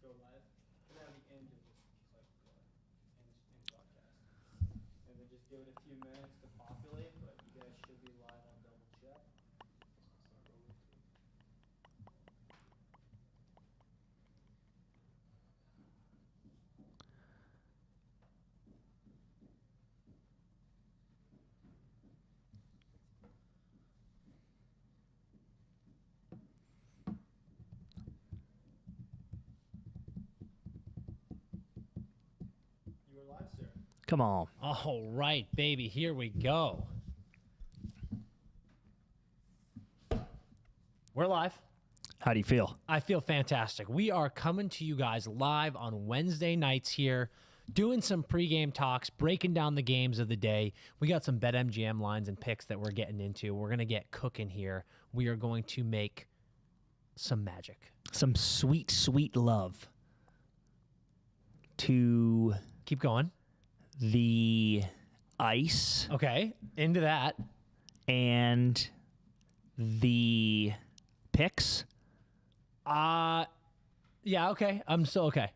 go live. And at the end, you'll just click end broadcast. And then just give it a few minutes to populate, but you guys should be live on double check. You are live, sir. Come on. All right, baby, here we go. We're live. How do you feel? I feel fantastic. We are coming to you guys live on Wednesday nights here, doing some pregame talks, breaking down the games of the day. We got some BetMGM lines and picks that we're getting into. We're going to get cooking here. We are going to make some magic. Some sweet, sweet love to Keep going. the ice Okay, into that. and the picks, Yeah, okay. I'm still okay.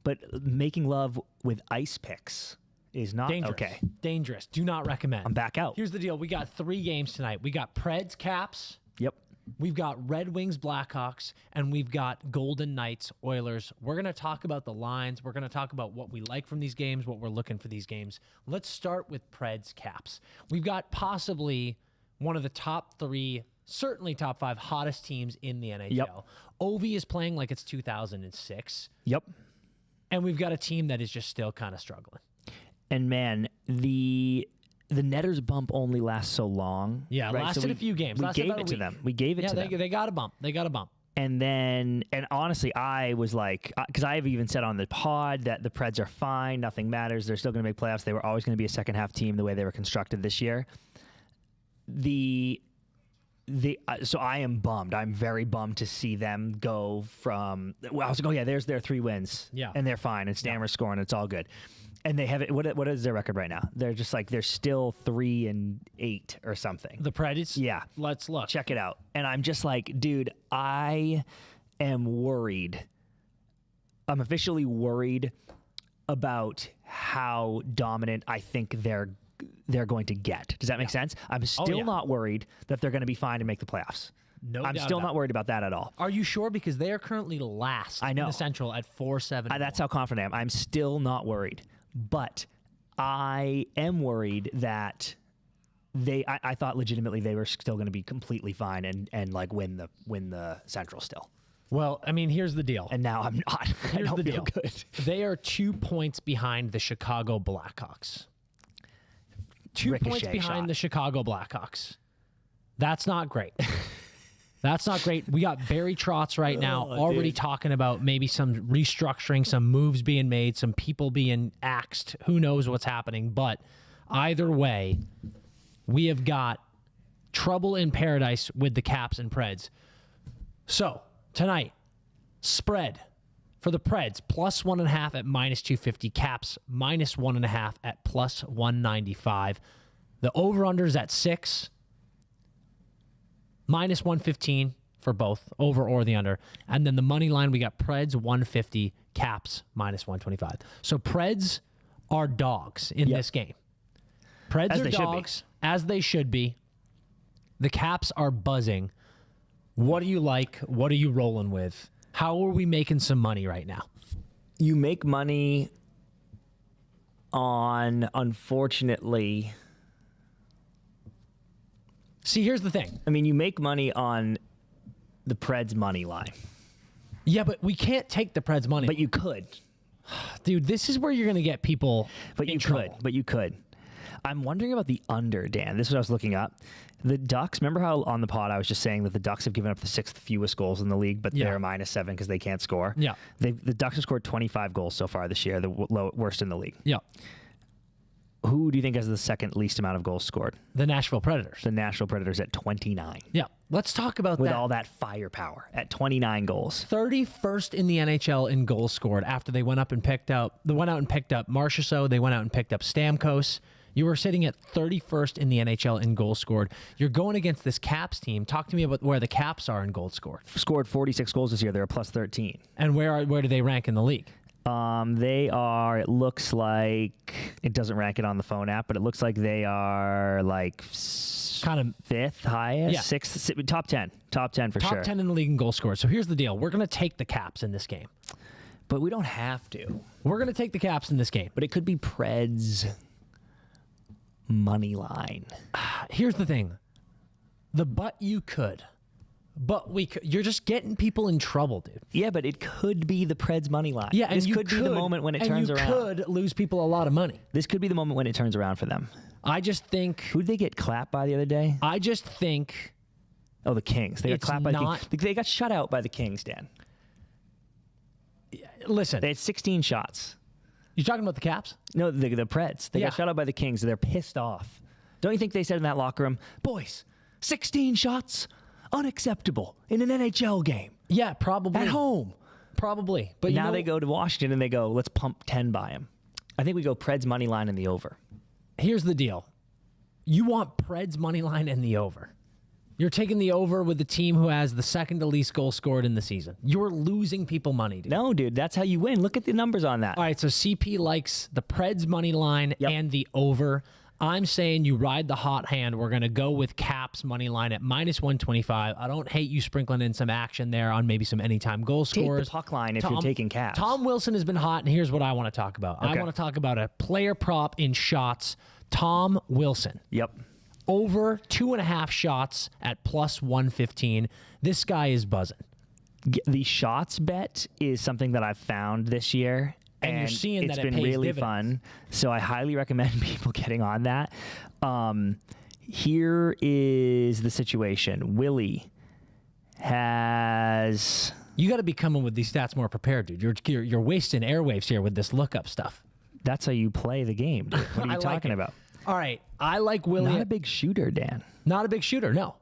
but making love with ice picks is not Dangerous. okay. Dangerous. Do not recommend. I'm back out. Here's the deal. We got 3 games tonight. We got Preds, Caps. Yep. We've got Red Wings, Blackhawks, and we've got Golden Knights, Oilers. We're going to talk about the lines. We're going to talk about what we like from these games, what we're looking for these games. Let's start with Preds, Caps. We've got possibly one of the top 3, certainly top 5 hottest teams in the NHL. Yep. Ovi is playing like it's 2006, Yep. and we've got a team that is just still kind of struggling. And man, the netters bump only lasts so long. Yeah, right? lasted a few games. We Lasted gave about a it to week. them. We gave it Yeah, to them. they got a bump. They got a bump. And then, and honestly, I was like, because I have even said on the pod that the Preds are fine, nothing matters. They're still going to make playoffs. They were always going to be a second half team the way they were constructed this year. So I am bummed. I'm very bummed to see them go from. Well, I was like, oh yeah, there's their 3 wins. Yeah. And they're fine. And Stammer's scoring. It's all good. And they have it. What is their record right now? They're just like they're still 3-8 or something. The Preds? Yeah. Let's look. Check it out. And I'm just like, dude, I am worried. I'm officially worried about how dominant I think they're going to get. Does that make sense? I'm still yeah. not worried that they're going to be fine and make the playoffs. No I'm doubt still about not worried about that at all. Are you sure? Because they are currently last I know. in the Central at 4-7. That's how confident I am. I'm still not worried. But I am worried that I thought legitimately they were still going to be completely fine and like win the Central still. Well, I mean, here's the deal. And now I'm not. I Here's don't the feel deal. good. They are 2 points behind the Chicago Blackhawks. 2 Ricochet points behind shot. the Chicago Blackhawks. That's not great. That's not great. We got Barry Trotz right now already talking about maybe some restructuring, some moves being made, some people being axed. Who knows what's happening? But either way, we have got trouble in paradise with the Caps and Preds. So tonight, spread for the Preds, +1.5 at -250. Caps, -1.5 at +195. The over-under's at 6. -115 for both, over or the under. And then the money line, we got Preds 150, Caps -125. So Preds are dogs in this game. Preds As are they should be. dogs, as they should be. The Caps are buzzing. What do you like? What are you rolling with? How are we making some money right now? You make money on, unfortunately, See, here's the thing. I mean, you make money on the Preds money line, Yeah, but we can't take the Preds money. but you could. Dude, this is where you're going to get people But in you trouble. could. But you could. I'm wondering about the under, Dan. This is what I was looking up. The Ducks, remember how on the pod I was just saying that the Ducks have given up the 6th fewest goals in the league, but Yeah. they're -7 because they can't score? Yeah. The Ducks have scored 25 goals so far this year, the worst in the league. Yeah. Who do you think has the second least amount of goals scored? The Nashville Predators. The Nashville Predators at 29. Yeah. Let's talk about With that. all that firepower at 29 goals. 31st in the NHL in goals scored after they went out and picked up Marchessault. They went out and picked up Stamkos. You are sitting at 31st in the NHL in goals scored. You're going against this Caps team. Talk to me about where the Caps are in goals scored. Scored 46 goals this year. They're a plus 13. And where do they rank in the league? They are, it looks like, it doesn't rank it on the phone app, but it looks like they are like kind of fifth highest, Yeah. sixth, top 10 for top sure. 10 in the league in goals scored. So here's the deal. We're going to take the Caps in this game. But we don't have to. We're going to take the Caps in this game. But it could be Preds money line. Here's the thing. You could. But we could. You're just getting people in trouble, dude. Yeah, but it could be the Preds money line. Yeah, and this could be the moment when it turns around. And you could lose people a lot of money. This could be the moment when it turns around for them. I just think. Who did they get clapped by the other day? I just think. Oh, the Kings. They got It's clapped by the not- Kings. They got shut out by the Kings, Dan. Listen, They had 16 shots. you're talking about the Caps? No, the Preds. They Yeah. got shut out by the Kings. They're pissed off. Don't you think they said in that locker room, boys, 16 shots? Unacceptable in an NHL game. Yeah, probably. At home. Probably. But Now they go to Washington and they go, let's pump 10 by him. I think we go Preds money line in the over. Here's the deal. You want Preds money line and the over. You're taking the over with the team who has the second to least goal scored in the season. You're losing people money, dude. No, dude, that's how you win. Look at the numbers on that. All right, so CP likes the Preds money line Yep. and the over. I'm saying you ride the hot hand. We're going to go with Caps money line at -125. I don't hate you sprinkling in some action there on maybe some anytime goal Take scores. the puck line if you're taking Caps. Tom Wilson has been hot, and here's what I want to talk about. I Okay. want to talk about a player prop in shots. Tom Wilson. Yep. Over 2.5 shots at +115. This guy is buzzing. The shots bet is something that I've found this year. And you're seeing it's that it been pays really dividends. fun. So I highly recommend people getting on that. Here is the situation. Willie has... You got to be coming with these stats more prepared, dude. You're wasting airwaves here with this lookup stuff. That's how you play the game, dude. What are I you like talking it. about? All right, I like Willie. Not a big shooter, Dan. Not a big shooter, no.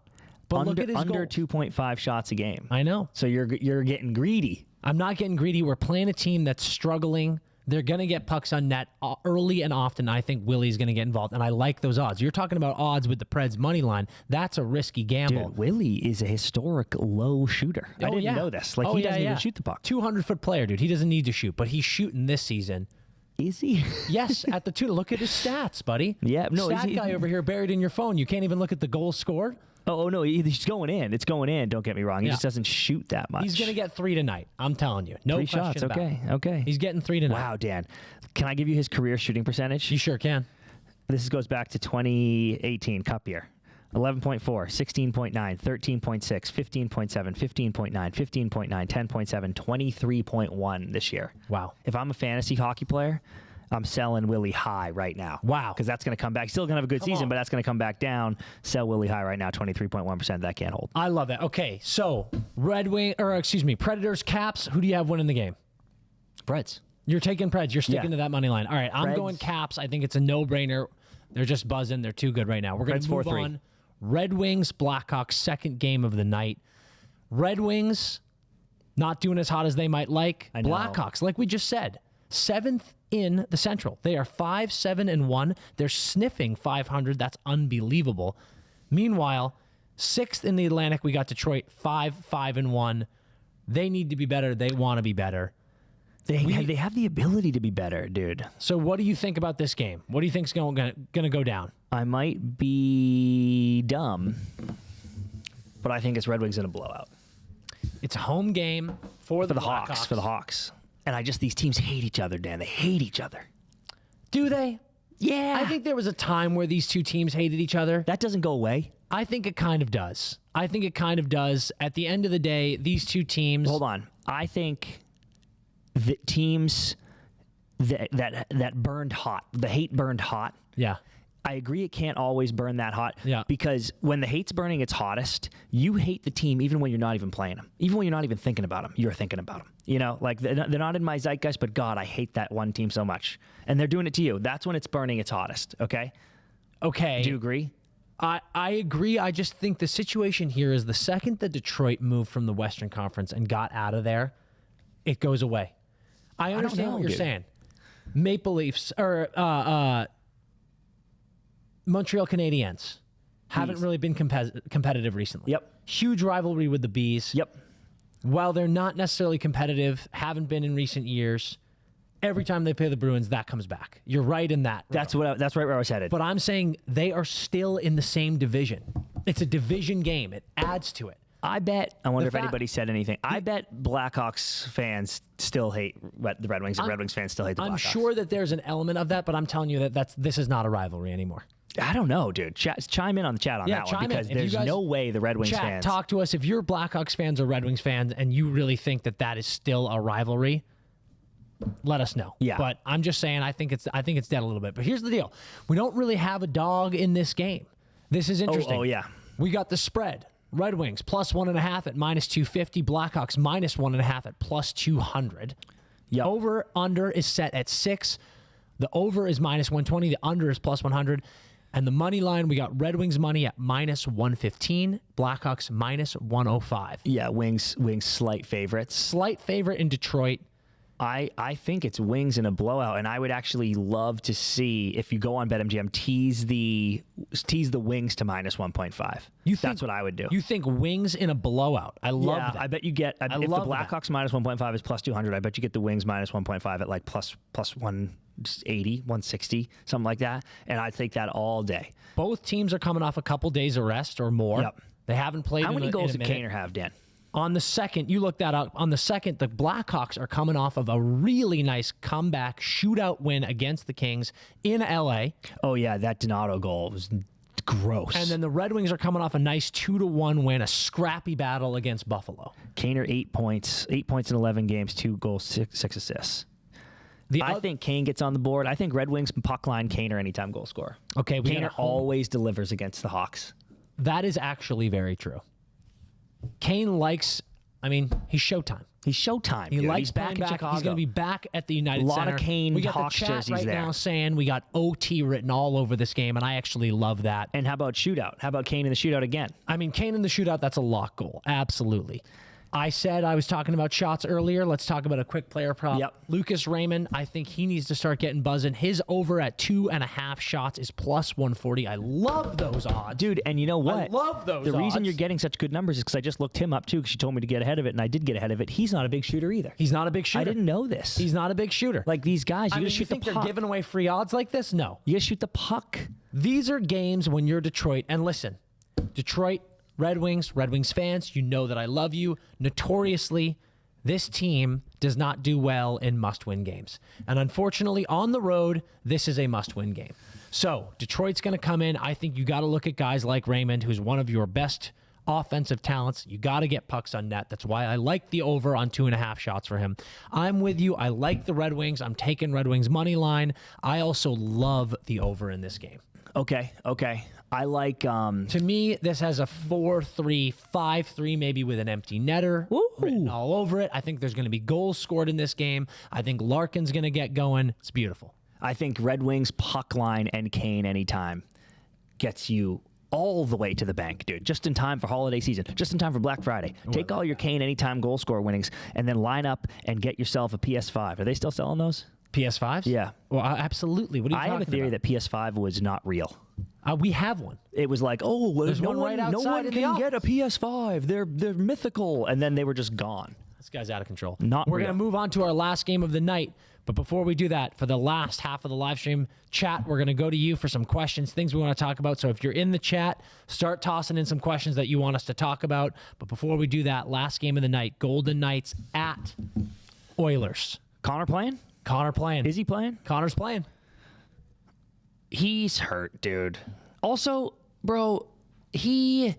But look at his under goals. 2.5 shots a game. I know. So you're getting greedy. I'm not getting greedy. We're playing a team that's struggling. They're going to get pucks on net early and often. I think Willie's going to get involved, and I like those odds. You're talking about odds with the Preds money line. That's a risky gamble. Dude, Willie is a historic low shooter. I didn't know this. Like, he doesn't even shoot the puck. 200-foot player, dude. He doesn't need to shoot, but he's shooting this season. Is he? Yes, at the tuna. Look at his stats, buddy. Yeah, no, Stat guy over here buried in your phone. You can't even look at the goals scored. Oh, no, he's going in. It's going in. Don't get me wrong. He Yeah. just doesn't shoot that much. He's going to get 3 tonight. I'm telling you. No 3 question shots. about Okay, it. okay. He's getting 3 tonight. Wow, Dan. Can I give you his career shooting percentage? You sure can. This goes back to 2018 Cup year. 11.4, 16.9, 13.6, 15.7, 15.9, 15.9, 10.7, 23.1 this year. Wow. If I'm a fantasy hockey player, I'm selling Willie high right now. Wow. Because that's going to come back. Still going to have a good season, on. but that's going to come back down. Sell Willie high right now, 23.1%. That can't hold. I love that. Okay, so Predators, Caps. Who do you have winning the game? Preds. You're taking Preds. You're sticking Yeah. to that money line. All right, I'm Preds. going Caps. I think it's a no-brainer. They're just buzzing. They're too good right now. We're going Preds to move 4-3. on. Red Wings, Blackhawks, second game of the night. Red Wings not doing as hot as they might like. I know. Blackhawks, like we just said, 7th in the Central. They are 5-7-1. They're sniffing 500. That's unbelievable. Meanwhile, 6th in the Atlantic, we got Detroit 5-5-1. They need to be better. They want to be better. They have the ability to be better, dude. So what do you think about this game? What do you think's going to go down? I might be dumb, but I think it's Red Wings in a blowout. It's a home game for the Hawks. For the Hawks. And these teams hate each other, Dan. They hate each other. Do they? Yeah. I think there was a time where these two teams hated each other. that doesn't go away. I think it kind of does. At the end of the day, these two teams. Hold on. I think the teams that burned hot, the hate burned hot. Yeah. I agree it can't always burn that hot. Yeah. Because when the hate's burning its hottest, you hate the team even when you're not even playing them. Even when you're not even thinking about them, you're thinking about them. You know, like they're not in my zeitgeist, but God, I hate that one team so much. And they're doing it to you. That's when it's burning its hottest, okay? Okay. Do you agree? I agree. I just think the situation here is the second that Detroit moved from the Western Conference and got out of there, it goes away. I understand know, what you're dude. saying. Maple Leafs or Montreal Canadiens haven't Bees. really been competitive recently. Yep. Huge rivalry with the Bees. Yep. While they're not necessarily competitive, haven't been in recent years, every time they play the Bruins, that comes back. You're right in that. That's right where I was headed. But I'm saying they are still in the same division. It's a division game. It adds to it. I wonder if anybody said anything. I bet Blackhawks fans still hate the Red Wings, and Red Wings fans still hate the Blackhawks. I'm sure that there's an element of that, but I'm telling you that this is not a rivalry anymore. I don't know, dude. Chime in on the chat on that one, because there's no way the Red Wings fans. Talk to us if you're Blackhawks fans or Red Wings fans, and you really think that is still a rivalry. Let us know. Yeah. But I'm just saying, I think it's dead a little bit. But here's the deal: we don't really have a dog in this game. This is interesting. Oh yeah. We got the spread. Red Wings plus 1.5 at -250. Blackhawks -1.5 at +200. Yep. Over under is set at 6. The over is -120. The under is +100. And the money line, we got Red Wings money at -115. Blackhawks -105. Yeah, Wings slight favorites. Slight favorite in Detroit. I think it's Wings in a blowout, and I would actually love to see, if you go on BetMGM, tease the Wings to -1.5. That's what I would do. You think Wings in a blowout? I love that. I bet you get, if the Blackhawks -1.5 is +200, I bet you get the Wings -1.5 at like plus 180, 160, something like that, and I'd take that all day. Both teams are coming off a couple days of rest or more. Yep. They haven't played. How many goals did Kaner Kaner have, Dan? On the second, you look that up. On the second, the Blackhawks are coming off of a really nice comeback shootout win against the Kings in LA. Oh yeah, that Donato goal was gross. And then the Red Wings are coming off a nice 2-1 win, a scrappy battle against Buffalo. Kaner 8 points in 11 games, 2 goals, 6 assists. I think Kane gets on the board. I think Red Wings puck line Kaner anytime goal scorer. Okay, Kaner always delivers against the Hawks. That is actually very true. Kane likes, he's Showtime. He's Showtime. He dude. likes He's back in Chicago. He's going to be back at the United Center. A lot of Kane we got Hawks the chat jerseys right there. now saying we got OT written all over this game, and I actually love that. And how about shootout? How about Kane in the shootout again? Kane in the shootout, that's a lock goal. Absolutely. I said I was talking about shots earlier. Let's talk about a quick player prop. Yep. Lucas Raymond, I think he needs to start getting buzzing. His over at 2.5 shots is +140. I love those odds. Dude, and you know what? I love those The reason odds. you're getting such good numbers is because I just looked him up, too, because she told me to get ahead of it, and I did get ahead of it. He's not a big shooter either. He's not a big shooter. I didn't know this. He's not a big shooter. Like these guys, you got to shoot you the think puck. they're giving away free odds like this? No. You got to shoot the puck. These are games when you're Detroit. And listen, Detroit Red Wings fans, you know that I love you. Notoriously, this team does not do well in must-win games. And unfortunately, on the road, this is a must-win game. So Detroit's going to come in. I think you got to look at guys like Raymond, who's one of your best offensive talents. You got to get pucks on net. That's why I like the over on 2.5 shots for him. I'm with you. I like the Red Wings. I'm taking Red Wings money line. I also love the over in this game. Okay. I like... To me, this has a 4-3, 5-3, maybe with an empty netter written all over it. I think there's going to be goals scored in this game. I think Larkin's going to get going. It's beautiful. I think Red Wings puck line and Kane anytime gets you all the way to the bank, dude. Just in time for holiday season. Just in time for Black Friday. Take all your Kane anytime goal score winnings and then line up and get yourself a PS5. Are they still selling those? PS5s? Yeah. Well, absolutely. What are you talking I have a theory about? that PS5 was not real. We have one. It was like, there's one right outside no one in the can get a PS5. They're mythical. And then they were just gone. This guy's out of control. Not We're real. going to move on to our last game of the night. But before we do that, for the last half of the live stream chat, we're going to go to you for some questions, things we want to talk about. So if you're in the chat, start tossing in some questions that you want us to talk about. But before we do that, last game of the night, Golden Knights at Oilers. Connor playing? Connor playing. Is he playing? Connor's playing. He's hurt, dude. Also, bro, they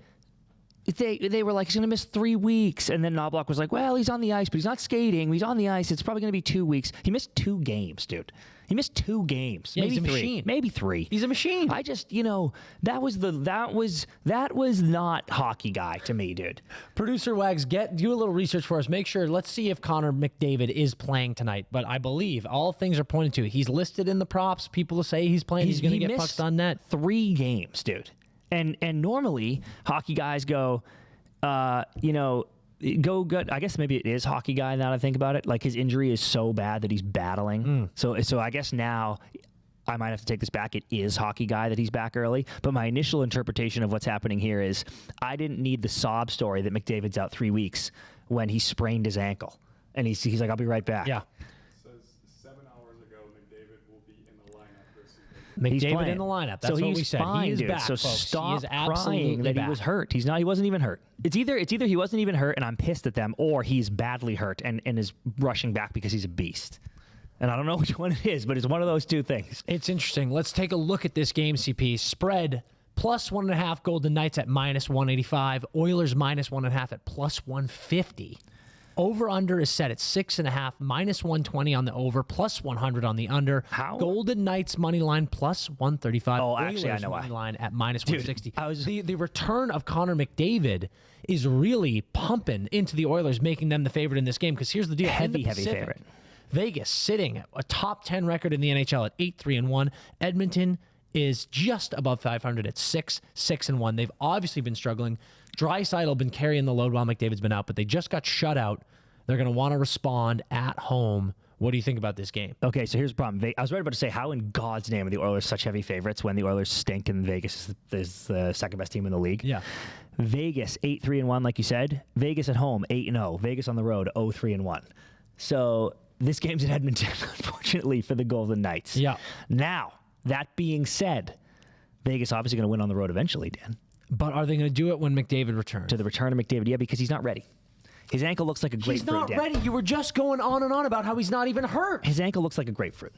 were like, he's going to miss 3 weeks. And then Knobloch was like, well, he's on the ice, but he's not skating. He's on the ice. It's probably going to be 2 weeks. He missed 2 games, dude. He missed 2 games. Yeah, maybe he's a 3. machine. Maybe 3. He's a machine. I just, that was not hockey guy to me, dude. Producer Wags, do a little research for us. Make sure, let's see if Connor McDavid is playing tonight. But I believe all things are pointing to he's listed in the props. People say he's playing. He's going to get pucks on net. 3 games, dude. And normally hockey guys go, go good. I guess maybe it is hockey guy now that I think about it. Like his injury is so bad that he's battling. So I guess now I might have to take this back. It is Hockey Guy that he's back early. But my initial interpretation of what's happening here is I didn't need the sob story that McDavid's out 3 weeks when he sprained his ankle. And he's like, I'll be right back. Yeah. Says 7 hours ago, McDavid will be in the lineup versus McDavid in the lineup. That's so what we said. Fine, he is dude. back, so folks. stop he is crying absolutely that back. he was hurt. He's not. He wasn't even hurt. It's either he wasn't even hurt, and I'm pissed at them, or he's badly hurt and is rushing back because he's a beast. And I don't know which one it is, but it's one of those two things. It's interesting. Let's take a look at this game, CP. Spread plus 1.5 Golden Knights at minus 185. Oilers minus 1.5 at plus 150. Over-under is set at 6.5, minus 120 on the over, plus 100 on the under. How? Golden Knights money line plus 135. Oh, actually, I know why. Money line at minus 160. Dude, The return of Connor McDavid is really pumping into the Oilers, making them the favorite in this game. Because here's the deal: In the Heavy Pacific, favorite. Vegas sitting at a top 10 record in the NHL at 8-3-1. Edmonton is just above 500 at 6-6-1. They've obviously been struggling. Draisaitl been carrying the load while McDavid's been out, but they just got shut out. They're going to want to respond at home. What do you think about this game? Okay, so here's the problem. I was right about to say, how in God's name are the Oilers such heavy favorites when the Oilers stink and Vegas is the second best team in the league? Yeah. Vegas 8-3-1, like you said. Vegas at home 8-0. Vegas on the road 0-3-1. So this game's in Edmonton, unfortunately, for the Golden Knights. Yeah. Now, that being said, Vegas obviously going to win on the road eventually, Dan. But are they going to do it when McDavid returns? To the return of McDavid, yeah, because he's not ready. His ankle looks like a grapefruit. He's not Dan. ready. You were just going on and on about how he's not even hurt. His ankle looks like a grapefruit.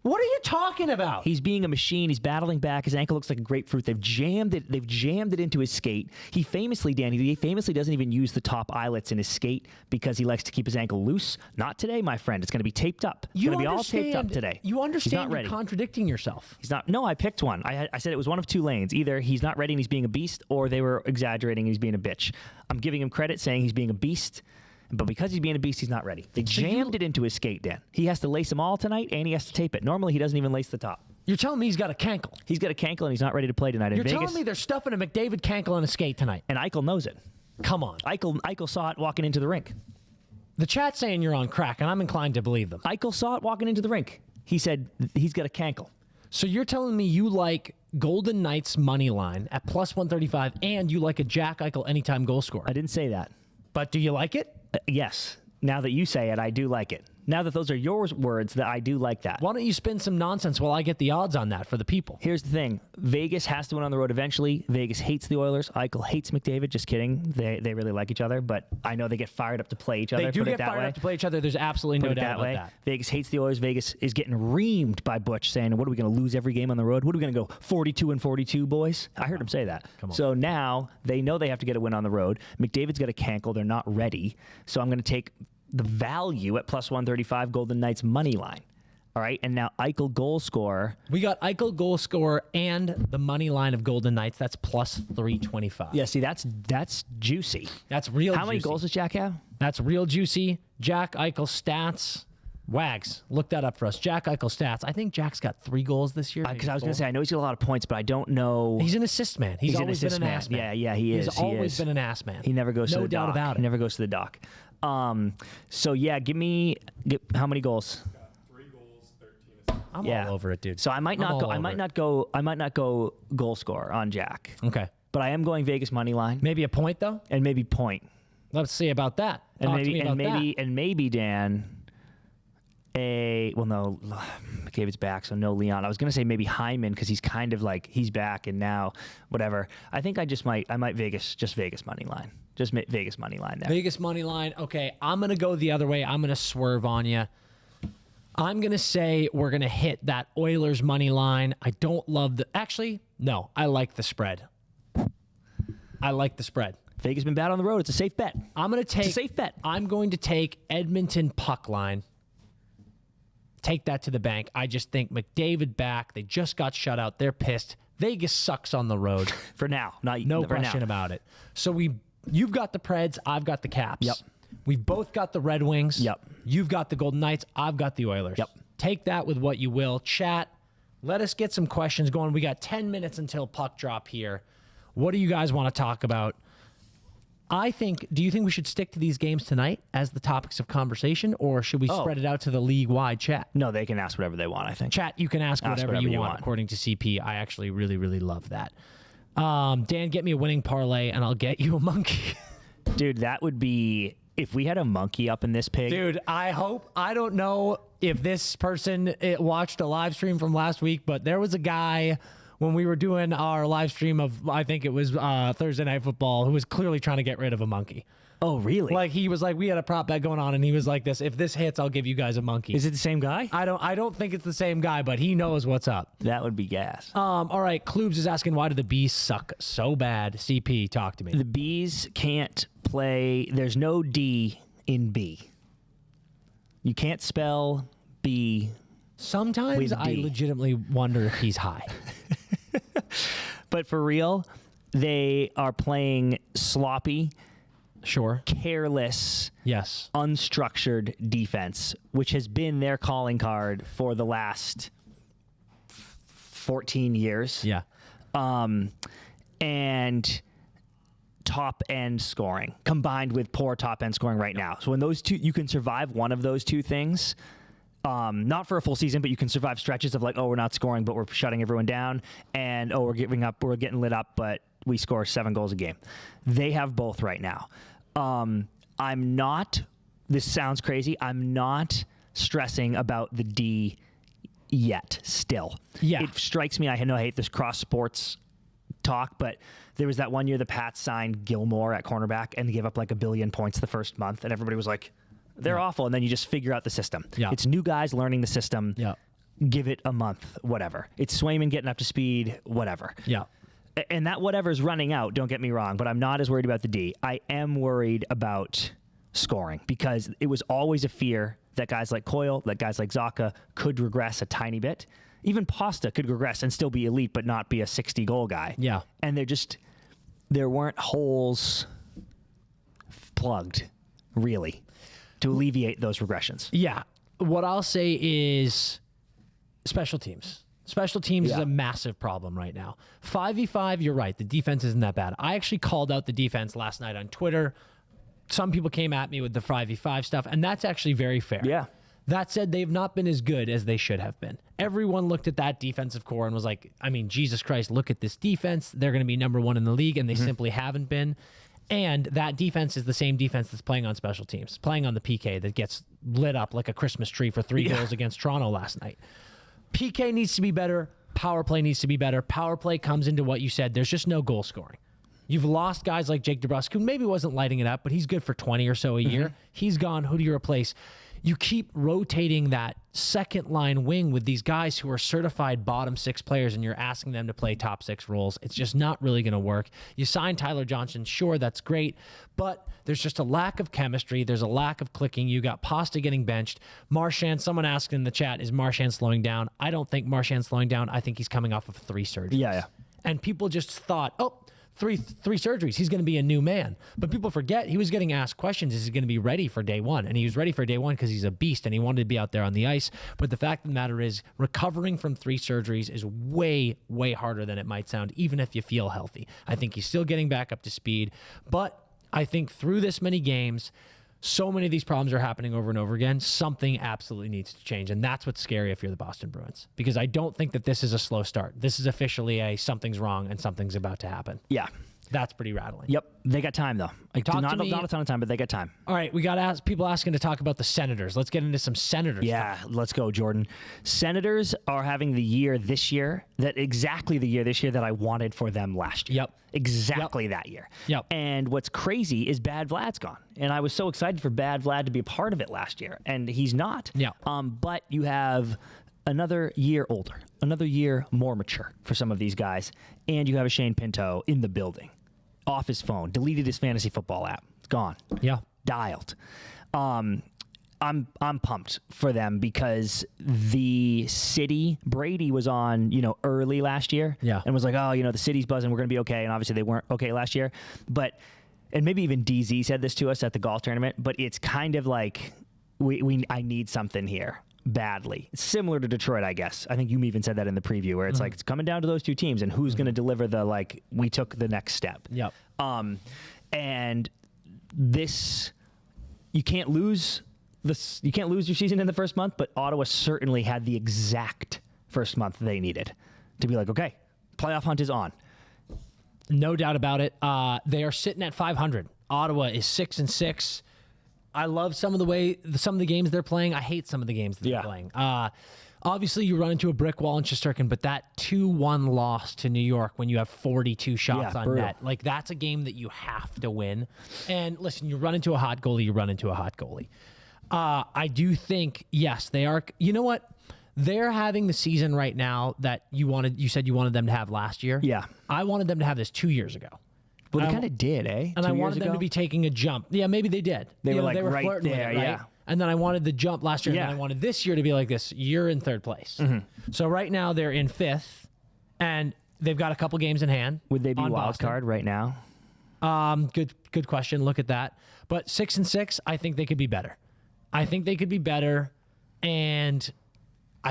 What are you talking about? He's being a machine. He's battling back. His ankle looks like a grapefruit. They've jammed it. They've jammed it into his skate. He famously, Danny, doesn't even use the top eyelets in his skate because he likes to keep his ankle loose. Not today, my friend. It's going to be taped up. It's going to be all taped up today. You understand He's not ready. You're contradicting yourself. He's not. No, I picked one. I said it was one of two lanes. Either he's not ready and he's being a beast, or they were exaggerating and he's being a bitch. I'm giving him credit saying he's being a beast. But because he's being a beast, he's not ready. They jammed it into his skate, Dan. He has to lace them all tonight, and he has to tape it. Normally, he doesn't even lace the top. You're telling me he's got a cankle. He's got a cankle, and he's not ready to play tonight in You're Vegas. telling me they're stuffing a McDavid cankle in a skate tonight. And Eichel knows it. Come on. Eichel saw it walking into the rink. The chat's saying you're on crack, and I'm inclined to believe them. Eichel saw it walking into the rink. He said he's got a cankle. So you're telling me you like Golden Knights money line at plus 135, and you like a Jack Eichel anytime goal scorer. I didn't say that. But do you like it? Yes. Now that you say it, I do like it. Now that those are your words, that I do like that. Why don't you spin some nonsense while I get the odds on that for the people? Here's the thing. Vegas has to win on the road eventually. Vegas hates the Oilers. Eichel hates McDavid. Just kidding. They really like each other, but I know they get fired up to play each other. They do put it get that fired way. up to play each other. There's absolutely Put no it doubt that about way. that. Vegas hates the Oilers. Vegas is getting reamed by Butch saying, what are we going to lose every game on the road? What are we going to go 42-42, boys? I heard him say that. Come on. So now they know they have to get a win on the road. McDavid's got a cankle. They're not ready. So I'm going to take the value at plus 135 Golden Knights money line. All right, and now Eichel goal scorer. We got Eichel goal scorer and the money line of Golden Knights. That's plus 325. Yeah, see, that's juicy. That's real How juicy. many goals does Jack have? That's real juicy. Jack Eichel stats. Wags, look that up for us. Jack Eichel stats. I think Jack's got 3 goals this year. Because I was going to say, I know he's got a lot of points, but I don't know. He's an assist man. He's an always assist been an man. ass man. Yeah, he is. He's always been an ass man. He never goes to the dock. No doubt about it. He never goes to the dock. So yeah, give me how many goals? got 3 goals, 13 assists. I'm Yeah. all over it, dude. So I might not I'm go. all I over might it. not go. I might not go goal scorer on Jack. Okay. But I am going Vegas money line Maybe a point, though? and maybe point. Let's see about that. And Talk maybe to me about and maybe Dan. No, McDavid's back, so no Leon. I was gonna say maybe Hyman because he's kind of like he's back and now whatever. I think I might Vegas money line. Just Vegas money line there. Vegas money line. Okay, I'm going to go the other way. I'm going to swerve on you. I'm going to say we're going to hit that Oilers money line. I don't love the... Actually, no. I like the spread. I like the spread. Vegas been bad on the road. It's a safe bet. I'm going to take... It's a safe bet. I'm going to take Edmonton puck line. Take that to the bank. I just think McDavid back. They just got shut out. They're pissed. Vegas sucks on the road. For now. No for question now. about it. So you've got the Preds, I've got the Caps. Yep. We've both got the Red Wings. Yep. You've got the Golden Knights, I've got the Oilers. Yep. Take that with what you will. Chat, let us get some questions going. We got 10 minutes until puck drop here. What do you guys want to talk about? Do you think we should stick to these games tonight as the topics of conversation, or should we spread it out to the league-wide chat? No, they can ask whatever they want, I think. Chat, you can ask whatever you want, according to CP. I actually really, really love that. Dan, get me a winning parlay, and I'll get you a monkey. Dude, that would be... If we had a monkey up in this pig... Dude, I don't know if this person watched a live stream from last week, but there was a guy when we were doing our live stream of, I think it was Thursday Night Football, who was clearly trying to get rid of a monkey. Oh, really? Like, he was like, we had a prop bet going on, and he was like this, if this hits, I'll give you guys a monkey. Is it the same guy? I don't think it's the same guy, but he knows what's up. That would be gas. All right, Kloobs is asking, why do the Bees suck so bad? CP, talk to me. The Bees can't play... There's no D in B. You can't spell B. Sometimes with I D. legitimately wonder if he's high. But for real, they are playing sloppy, Sure. careless, Yes. unstructured defense, which has been their calling card for the last 14 years. Yeah. And top end scoring combined with poor top end scoring right now. So when those two, you can survive one of those two things, not for a full season, but you can survive stretches of like, oh, we're not scoring, but we're shutting everyone down, and oh, we're giving up, we're getting lit up, but we score 7 goals a game. They have both right now. I'm not, this sounds crazy, I'm not stressing about the D yet still. Yeah. It strikes me, I know I hate this cross sports talk, but there was that one year the Pats signed Gilmore at cornerback and they gave up like 1 billion points the first month, and everybody was like, they're awful, and then you just figure out the system. Yeah. It's new guys learning the system. Yeah. Give it a month, whatever. It's Swayman getting up to speed, whatever. Yeah. And that whatever is running out, don't get me wrong, but I'm not as worried about the D. I am worried about scoring because it was always a fear that guys like Coyle, that guys like Zaka could regress a tiny bit. Even Pasta could regress and still be elite, but not be a 60-goal guy. Yeah. And there weren't holes plugged, really, to alleviate those regressions. Yeah. What I'll say is special teams. Special teams is a massive problem right now. 5v5, you're right. The defense isn't that bad. I actually called out the defense last night on Twitter. Some people came at me with the 5v5 stuff, and that's actually very fair. Yeah. That said, they've not been as good as they should have been. Everyone looked at that defensive core and was like, I mean, Jesus Christ, look at this defense. They're going to be number 1 in the league, and they simply haven't been. And that defense is the same defense that's playing on special teams, playing on the PK that gets lit up like a Christmas tree for 3 goals against Toronto last night. PK needs to be better. Power play needs to be better. Power play comes into what you said. There's just no goal scoring. You've lost guys like Jake DeBrusk, who maybe wasn't lighting it up, but he's good for 20 or so a year. He's gone. Who do you replace? You keep rotating that second line wing with these guys who are certified bottom 6 players, and you're asking them to play top 6 roles. It's just not really going to work. You sign Tyler Johnson. Sure, that's great, but there's just a lack of chemistry. There's a lack of clicking. You got Pasta getting benched. Marchand, someone asked in the chat, is Marchand slowing down? I don't think Marchand's slowing down. I think he's coming off of 3 surgeries. Yeah. And people just thought, oh, three surgeries, he's going to be a new man. But people forget he was getting asked questions, is he going to be ready for day 1? And he was ready for day 1 because he's a beast and he wanted to be out there on the ice. But the fact of the matter is, recovering from 3 surgeries is way, way harder than it might sound, even if you feel healthy. I think he's still getting back up to speed. But I think through this many games, so many of these problems are happening over and over again. Something absolutely needs to change. And that's what's scary if you're the Boston Bruins. Because I don't think that this is a slow start. This is officially a something's wrong and something's about to happen. Yeah. That's pretty rattling. Yep. They got time, though. Like, Talk not to me. a ton of time, but they got time. All right, we got people asking to talk about the Senators. Let's get into some Senators. Yeah, let's go, Jordan. Senators are having the year this year, exactly the year this year that I wanted for them last year. Yep. Exactly that year. Yep. And what's crazy is Bad Vlad's gone. And I was so excited for Bad Vlad to be a part of it last year, and he's not. Yeah. But you have another year older, another year more mature for some of these guys, and you have a Shane Pinto in the building. Off his phone, deleted his fantasy football app. It's gone. Yeah. Dialed. I'm pumped for them because the city, Brady was on, early last year. Yeah. And was like, oh, the city's buzzing. We're going to be okay. And obviously they weren't okay last year. And maybe even DZ said this to us at the golf tournament, but it's kind of like I need something here badly. It's similar to Detroit, I guess. I think you even said that in the preview where it's like, it's coming down to those 2 teams and who's going to deliver we took the next step. Yep. And you can't lose your season in the first month, but Ottawa certainly had the exact first month they needed to be like, okay, playoff hunt is on. No doubt about it. They are sitting at 500. Ottawa is 6-6. I love some of the games they're playing. I hate some of the games that they're playing. Obviously, you run into a brick wall in Shesterkin, but that 2-1 loss to New York when you have 42 shots on brutal. net, like that's a game that you have to win. And listen, you run into a hot goalie, you run into a hot goalie. I do think, yes, they are. You know what? They're having the season right now that you said you wanted them to have last year. Yeah. I wanted them to have this 2 years ago. Well, they kind of did, eh? And 2 I years wanted them ago? to be taking a jump. Yeah, maybe they did. They were right flirting with there, it, right? yeah. And then I wanted the jump last year, Yeah. and then I wanted this year to be like this. You're in third place. Mm-hmm. So right now they're in fifth, and they've got a couple games in hand. Would they be on wild Boston. card right now? Good question. Look at that. But 6-6, I think they could be better. And I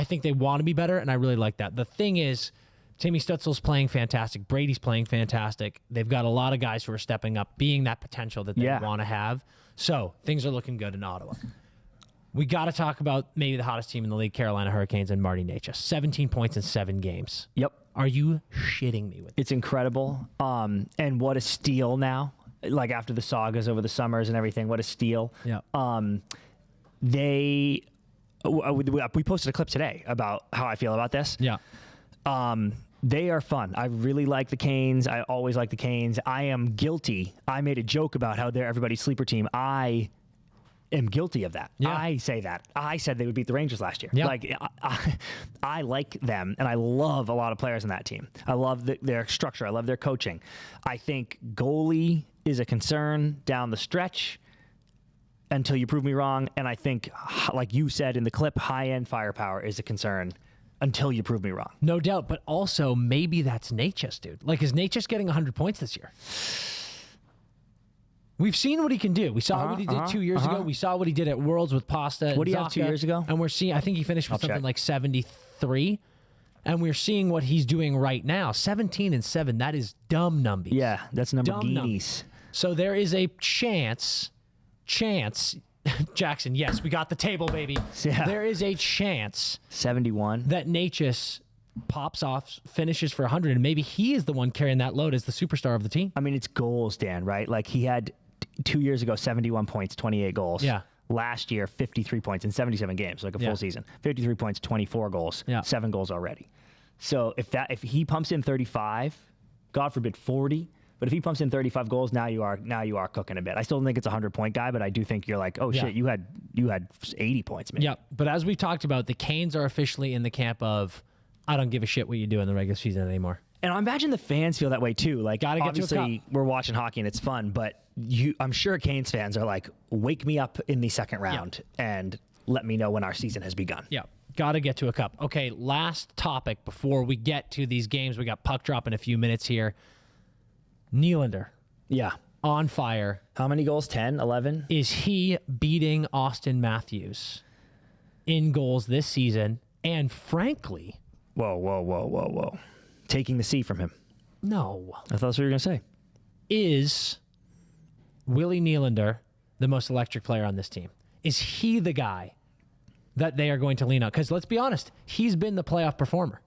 think they want to be better, and I really like that. The thing is, Timmy Stutzel's playing fantastic. Brady's playing fantastic. They've got a lot of guys who are stepping up, being that potential that they want to have. So things are looking good in Ottawa. We got to talk about maybe the hottest team in the league, Carolina Hurricanes, and Marty Necas. 17 points in 7 games. Yep. Are you shitting me with this? It's incredible. And what a steal now. Like after the sagas over the summers and everything, what a steal. Yeah. We posted a clip today about how I feel about this. Yeah. They are fun. I really like the Canes. I always like the Canes. I am guilty. I made a joke about how they're everybody's sleeper team. I am guilty of that. Yeah. I say that. I said they would beat the Rangers last year. Yeah. Like I like them, and I love a lot of players in that team. I love their structure. I love their coaching. I think goalie is a concern down the stretch until you prove me wrong. And I think, like you said in the clip, high-end firepower is a concern until you prove me wrong. No doubt. But also, maybe that's Necas, dude. Like, is Necas getting 100 points this year? We've seen what he can do. We saw what he did 2 years ago. We saw what he did at Worlds with Pasta. What did he and have 2 Zacha. years ago? And we're seeing, I think he finished with I'll something check. like 73. And we're seeing what he's doing right now. 17-7. That is dumb numbies. Yeah, that's number Dumb Guineas. So there is a chance, Jackson, yes, we got the table, baby. Yeah. There is a chance 71. that Necas pops off, finishes for 100, and maybe he is the one carrying that load as the superstar of the team. I mean, it's goals, Dan, right? Like he had 2 years ago, 71 points, 28 goals. Yeah. Last year, 53 points in 77 games, like a full season. 53 points, 24 goals, Yeah. 7 goals already. So if he pumps in 35, God forbid 40, but if he pumps in 35 goals, now you are cooking a bit. I still don't think it's a 100-point guy, but I do think you're like, oh Yeah. shit, you had 80 points, man. Yeah, but as we've talked about, the Canes are officially in the camp of, I don't give a shit what you do in the regular season anymore. And I imagine the fans feel that way too. Like, Gotta get to a obviously, we're watching hockey and it's fun, but I'm sure Canes fans are like, wake me up in the second round and let me know when our season has begun. Yeah, got to get to a cup. Okay, last topic before we get to these games. We got puck drop in a few minutes here. Nylander Yeah. on fire. How many goals? 10, 11? Is he beating Austin Matthews in goals this season? And frankly, Whoa. Taking the C from him. no. I thought that's what you were going to say. Is Willie Nylander the most electric player on this team? Is he the guy that they are going to lean on? Because let's be honest, he's been the playoff performer.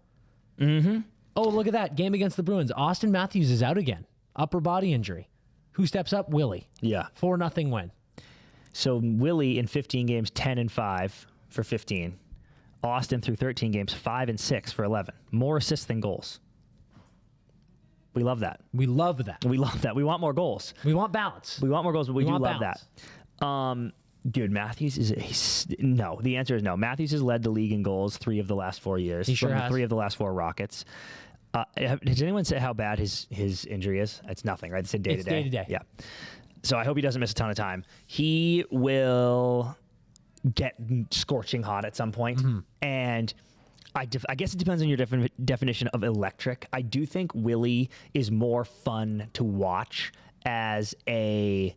Mm-hmm. Oh, look at that. Game against the Bruins. Austin Matthews is out again. Upper body injury. Who steps up? Willie. Yeah. 4-0 win. So Willie in 15 games, 10-5 for 15. Austin through 13 games, 5-6 for 11. More assists than goals. We love that. We love that. We love that. We want more goals. We want balance. We want more goals, but we do want love balance. that. Dude, Matthews no. The answer is no. Matthews has led the league in goals 3 of the last 4 years. He sure from has. 3 of the last 4 Rockets. Did anyone say how bad his injury is? It's nothing, right? It's day It's day-to-day. Yeah. So I hope he doesn't miss a ton of time. He will get scorching hot at some point. Mm-hmm. And I guess it depends on your definition of electric. I do think Willie is more fun to watch as I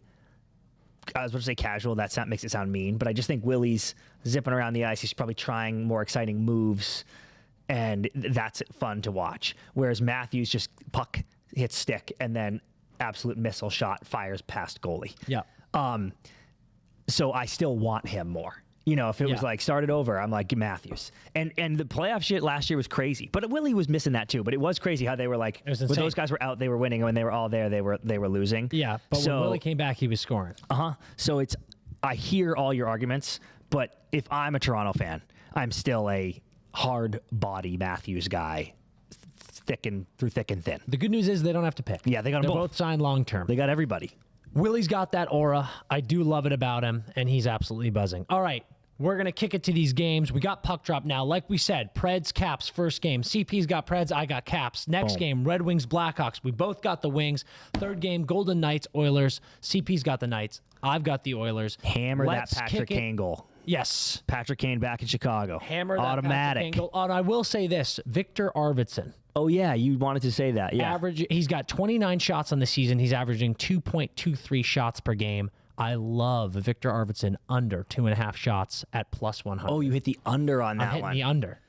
was about to say casual. That makes it sound mean, but I just think Willie's zipping around the ice. He's probably trying more exciting moves, and that's fun to watch. Whereas Matthews just puck hits stick and then absolute missile shot fires past goalie. Yeah. So I still want him more. You know, if it was like started over, I'm like Matthews. And the playoff shit last year was crazy. But Willie was missing that too. But it was crazy how they were like, when those guys were out, they were winning. And when they were all there, they were losing. Yeah, but when Willie came back, he was scoring. So I hear all your arguments, but if I'm a Toronto fan, I'm still a hard body Matthews guy, through thick and thin. The good news is they don't have to pick. Yeah, they got them They're both signed long term. They got everybody. Willie's got that aura. I do love it about him, and he's absolutely buzzing. All right, we're going to kick it to these games. We got puck drop now. Like we said, Preds, Caps, first game. CP's got Preds, I got Caps. Next game, Red Wings, Blackhawks. We both got the Wings. Third game, Golden Knights, Oilers. CP's got the Knights. I've got the Oilers. Hammer that Patrick Kane goal. Yes. Patrick Kane back in Chicago. Hammer that automatic. Patrick Kane goal. And I will say this, Victor Arvidsson. Oh, yeah, you wanted to say that. Yeah. He's got 29 shots on the season. He's averaging 2.23 shots per game. I love Victor Arvidsson under 2.5 shots at plus 100. Oh, you hit the under on that I'm hitting one. the under.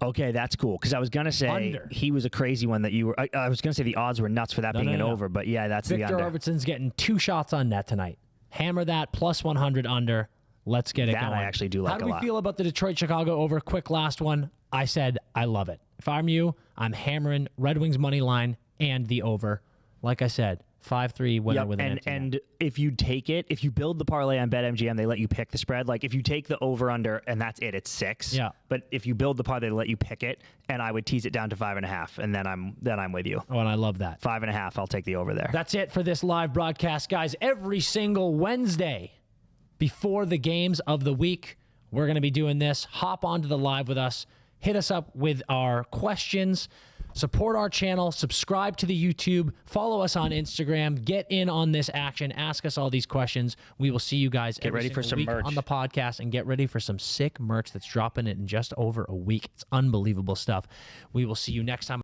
Okay, that's cool. Because I was going to say he was a crazy one that you were. I was going to say the odds were nuts for that being an over, but yeah, that's Victor the under. Arvidsson's getting 2 shots on net tonight. Hammer that plus 100 under. Let's get it going. I actually do like a lot. How do we feel about the Detroit-Chicago over? Quick last one. I said I love it. If I'm you, I'm hammering Red Wings money line and the over. Like I said, 5-3 winner with an empty net. And if you take it, if you build the parlay on BetMGM, they let you pick the spread. Like if you take the over under and that's it, it's 6. Yeah. But if you build the parlay, they let you pick it, and I would tease it down to 5.5, and then I'm with you. Oh, and I love that. 5.5. I'll take the over there. That's it for this live broadcast, guys. Every single Wednesday before the games of the week, we're going to be doing this. Hop onto the live with us. Hit us up with our questions. Support our channel. Subscribe to the YouTube. Follow us on Instagram. Get in on this action. Ask us all these questions. We will see you guys Get ready for some week merch on the podcast, and get ready for some sick merch that's dropping in just over a week. It's unbelievable stuff. We will see you next time.